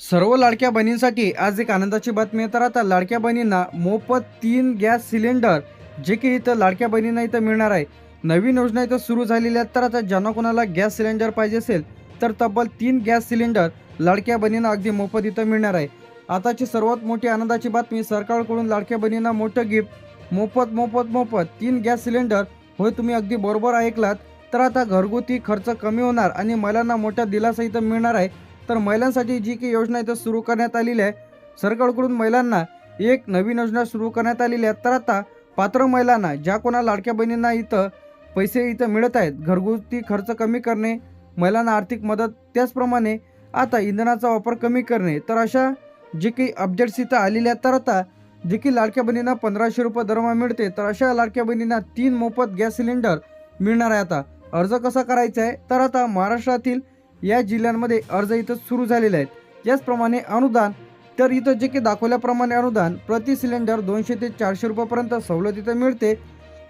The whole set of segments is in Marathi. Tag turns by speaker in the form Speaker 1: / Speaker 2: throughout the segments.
Speaker 1: सर्व लाडक्या बहिणींसाठी आज एक आनंदाची बातमी आहे। तर आता लाडक्या बहिणींना मोफत 3 गॅस सिलेंडर जे की इथं लाडक्या बहिणींना इथं मिळणार आहे। नवीन योजना इथं सुरू झालेली आहे। तर आता ज्यांना कोणाला गॅस सिलेंडर पाहिजे असेल तर तब्बल 3 गॅस सिलेंडर लाडक्या बहिणींना अगदी मोफत इथं मिळणार आहे। आताची सर्वात मोठी आनंदाची बातमी, सरकारकडून लाडक्या बहिणींना मोठं गिफ्ट, मोफत मोफत मोफत 3 गॅस सिलेंडर। होय, तुम्ही अगदी बरोबर ऐकलात। तर आता घरगुती खर्च कमी होणार आणि महिलांना मोठा दिलासा इथं मिळणार आहे। तर महिलांसाठी जी की योजना इथं सुरू करण्यात आलेली आहे, सरकारकडून महिलांना एक नवीन योजना सुरू करण्यात आलेली आहे। तर आता पात्र महिलांना, ज्या कोणा लाडक्या बहिणींना इथं पैसे इथं मिळत आहेत, घरगुती खर्च कमी करणे, महिलांना आर्थिक मदत, त्याचप्रमाणे आता इंधनाचा वापर कमी करणे, तर अशा जे काही अपडेट्स इथं आलेले आहेत। तर आता जे की लाडक्या बहिणींना 1500 रुपये दरमहा मिळते, तर अशा लाडक्या बहिणींना 3 मोफत गॅस सिलेंडर मिळणार आहे। आता अर्ज कसा करायचा आहे, तर आता महाराष्ट्रातील या जिल्ह्यांमध्ये अर्ज इथं सुरू झालेले आहेत। त्याचप्रमाणे अनुदान, तर इथं जे की दाखवल्याप्रमाणे अनुदान प्रति सिलेंडर 200 ते 400 रुपयापर्यंत सवलत इथं मिळते।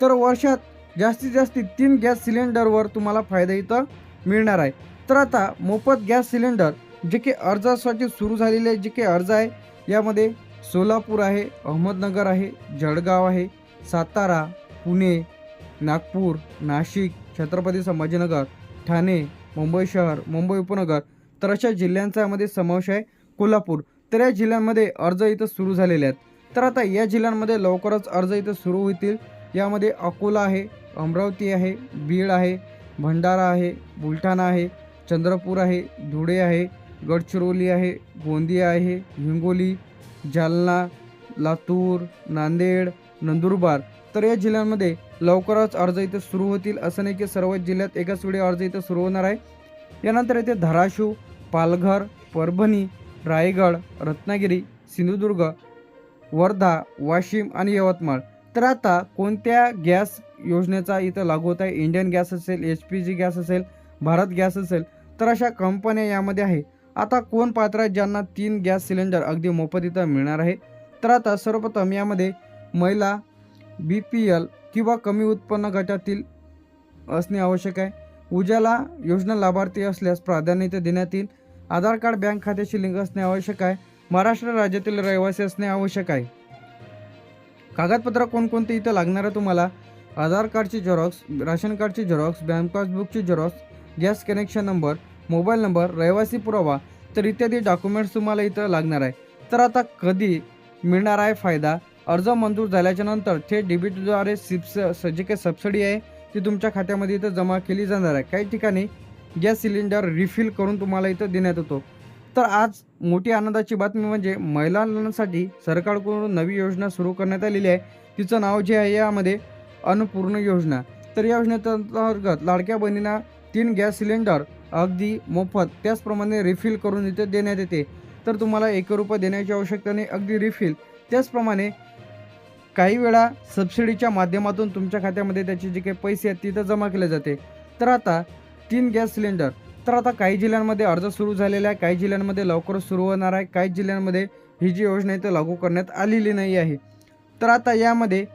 Speaker 1: तर वर्षात जास्तीत जास्त 3 गॅस सिलेंडरवर तुम्हाला फायदा इथं मिळणार आहे। तर आता मोफत गॅस सिलेंडर जे की अर्जासाठी सुरू झालेले जे काही अर्ज आहे, यामध्ये सोलापूर आहे, अहमदनगर आहे, जळगाव आहे, सातारा, पुणे, नागपूर, नाशिक, छत्रपती संभाजीनगर, ठाणे, मुंबई शहर, मुंबई उपनगर, तर अशा जिल्ह्यांचा यामध्ये समावेश आहे। कोल्हापूर, तर या जिल्ह्यांमध्ये अर्ज इथं सुरू झालेले आहेत। तर आता या जिल्ह्यांमध्ये लवकरच अर्ज इथं सुरू होतील। यामध्ये अकोला आहे, अमरावती आहे, बीड आहे, भंडारा आहे, बुलढाणा आहे, चंद्रपूर आहे, धुळे आहे, गडचिरोली आहे, गोंदिया आहे, हिंगोली, जालना, लातूर, नांदेड, नंदुरबार, तर या जिल्ह्यांमध्ये लवकरच अर्ज इथे सुरू होतील। असं नाही की सर्वच जिल्ह्यात एकाच वेळी अर्ज इथे सुरू होणार आहे। यानंतर येथे धाराशिव, पालघर, परभणी, रायगड, रत्नागिरी, सिंधुदुर्ग, वर्धा, वाशिम आणि यवतमाळ। तर आता कोणत्या गॅस योजनेचा इथं लागू होत आहे, इंडियन गॅस असेल, HPG गॅस असेल, भारत गॅस असेल, तर अशा कंपन्या यामध्ये आहे। आता कोण पात्र आहेत ज्यांना 3 गॅस सिलेंडर अगदी मोफत इथं मिळणार आहे, तर आता सर्वप्रथम यामध्ये महिला, BPL किंवा कमी उत्पन्न गटातील असणे आवश्यक आहे। उजाला योजना लाभार्थी असल्यास प्राधान्य इथे देण्यात येईल। आधार कार्ड बँक खात्याशी लिंक असणे आवश्यक आहे। महाराष्ट्र राज्यातील रहिवासी असणे आवश्यक आहे। कागदपत्र कोणकोणते इथं लागणार आहे तुम्हाला, आधार कार्डची झेरॉक्स, राशन कार्डची झेरॉक्स, बँक पासबुकची Xerox, gas connection number, mobile number, रहिवासी पुरावा, तर इत्यादी डॉक्युमेंट्स तुम्हाला इथं लागणार आहे। तर आता कधी मिळणार आहे फायदा, अर्ज मंजूर झाल्याच्या नंतर थेट डेबिटद्वारे जे काही सबसिडी आहे ती तुमच्या खात्यामध्ये इथं जमा केली जाणार आहे। काही ठिकाणी गॅस सिलेंडर रिफिल करून तुम्हाला इथं देण्यात येतो। तर आज मोठी आनंदाची बातमी म्हणजे महिलांसाठी सरकारकडून नवी योजना सुरू करण्यात आलेली आहे। तिचं नाव जे आहे यामध्ये अन्नपूर्णा योजना। तर या योजनेअंतर्गत लाडक्या बहिणींना 3 गॅस सिलेंडर अगदी मोफत, त्याचप्रमाणे रिफिल करून इथे देण्यात येते। तर तुम्हाला 1 रुपया देण्याची आवश्यकता नाही, अगदी रिफिल। त्याचप्रमाणे काही वेळा सबसिडीच्या माध्यमातून तुमच्या खात्यामध्ये त्याचे जे काही पैसे आहेत तिथं जमा केले जाते। तर आता 3 गॅस सिलेंडर, तर आता काही जिल्ह्यांमध्ये अर्ज सुरू झालेला आहे, काही जिल्ह्यांमध्ये लवकरच सुरू होणार आहे, काही जिल्ह्यांमध्ये ही जी योजना इथं लागू करण्यात आलेली नाही आहे। तर आता यामध्ये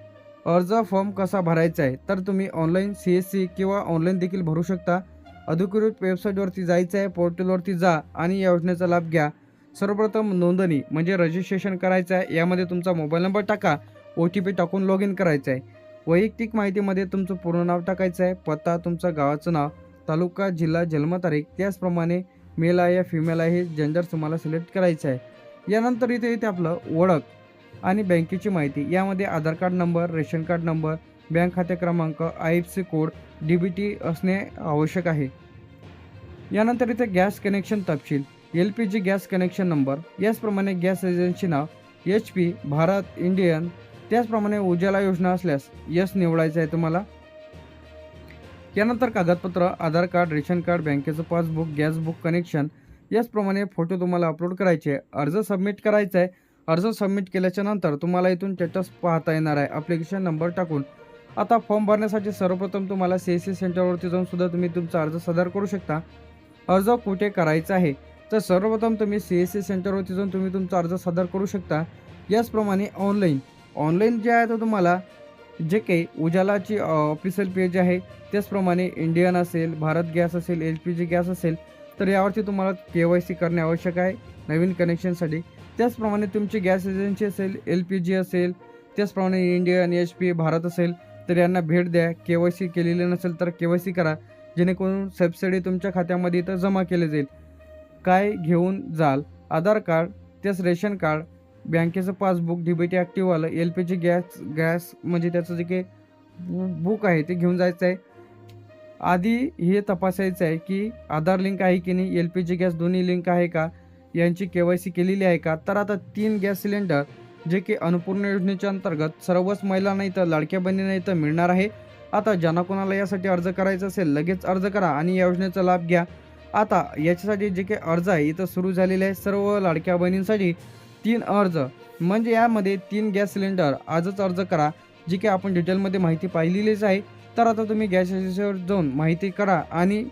Speaker 1: अर्ज फॉर्म कसा भरायचा आहे, तर तुम्ही ऑनलाईन CSC किंवा ऑनलाईन देखील भरू शकता। अधिकृत वेबसाईटवरती जायचं आहे, पोर्टलवरती जा आणि या योजनेचा लाभ घ्या। सर्वप्रथम नोंदणी म्हणजे रजिस्ट्रेशन करायचं आहे। यामध्ये तुमचा मोबाईल नंबर टाका, OTP टाकून लॉग इन करायचं आहे। वैयक्तिक माहितीमध्ये तुमचं पूर्ण नाव टाकायचं आहे, पत्ता, तुमचं गावाचं नाव, तालुका, जिल्हा, जन्मतारीख, त्याचप्रमाणे मेल आहे या फिमेल आहे, जेंडर तुम्हाला सिलेक्ट करायचं आहे। यानंतर इथे येते आपलं ओळख आणि बँकेची माहिती। यामध्ये Aadhaar card number, ration card number, bank खाते क्रमांक, IFSC कोड, DBT असणे आवश्यक आहे। यानंतर इथे गॅस कनेक्शन तपशील, LPG गॅस कनेक्शन नंबर, याचप्रमाणे गॅस एजन्सी नाव, HP, भारत, इंडियन, त्याचप्रमाणे उजाला योजना असल्यास यस निवडायचं आहे तुम्हाला। यानंतर कागदपत्र, आधार कार्ड, रेशन कार्ड, बँकेचं पासबुक, गॅस बुक कनेक्शन, याचप्रमाणे फोटो तुम्हाला अपलोड करायचे आहे। अर्ज सबमिट करायचा आहे। अर्ज सबमिट केल्याच्या नंतर तुम्हाला इथून स्टेटस पाहता येणार आहे ॲप्लिकेशन नंबर टाकून। आता फॉर्म भरण्यासाठी सर्वप्रथम तुम्हाला CSC सेंटरवरती जाऊन सुद्धा तुम्ही तुमचा अर्ज सादर करू शकता। अर्ज कुठे करायचा आहे, तर सर्वप्रथम तुम्ही CSC सेंटरवरती जाऊन तुम्ही तुमचा अर्ज सादर करू शकता। याचप्रमाणे ऑनलाईन जे आहे तर तुम्हाला जे काही उजालाची ऑफिशियल पेज आहे, त्याचप्रमाणे इंडियन असेल, भारत गॅस असेल, LPG गॅस असेल, तर यावरती तुम्हाला KYC करणे आवश्यक आहे नवीन कनेक्शनसाठी. त्याचप्रमाणे तुमची गॅस एजन्सी असेल, LPG असेल, त्याचप्रमाणे इंडियन, HP, भारत असेल तर यांना भेट द्या. KYC केलेली नसेल तर KYC करा, जेणेकरून सबसिडी तुमच्या खात्यामध्ये इथं जमा केली जाईल. काय घेऊन जाल? आधार कार्ड, त्याच रेशन कार्ड, बँकेचं पासबुक, DBT ॲक्टिव्हवालं, LPG गॅस म्हणजे त्याचं जे काही बुक आहे ते घेऊन जायचं आहे. आधी हे तपासायचं आहे की आधार लिंक आहे की नाही, LPG गॅस दोन्ही लिंक आहे का, यांची KYC केलेली आहे का. तर आता 3 गॅस सिलेंडर जे की अन्नपूर्णा योजनेच्या अंतर्गत सर्वच महिलांना इथं लाडक्या बहिणींना इथं मिळणार आहे. आता ज्यांना कोणाला यासाठी अर्ज करायचा असेल लगेच अर्ज करा आणि या योजनेचा लाभ घ्या. आता याच्यासाठी जे काही अर्ज आहे इथं सुरू झालेले आहे. सर्व लाडक्या बहिणींसाठी 3 अर्ज म्हणजे यामध्ये 3 गॅस सिलेंडर आजच अर्ज करा, जी की आपण डिटेलमध्ये माहिती पाहिलेलीच आहे. तर आता तुम्ही गॅस एजन्सीवर जाऊन माहिती करा आणि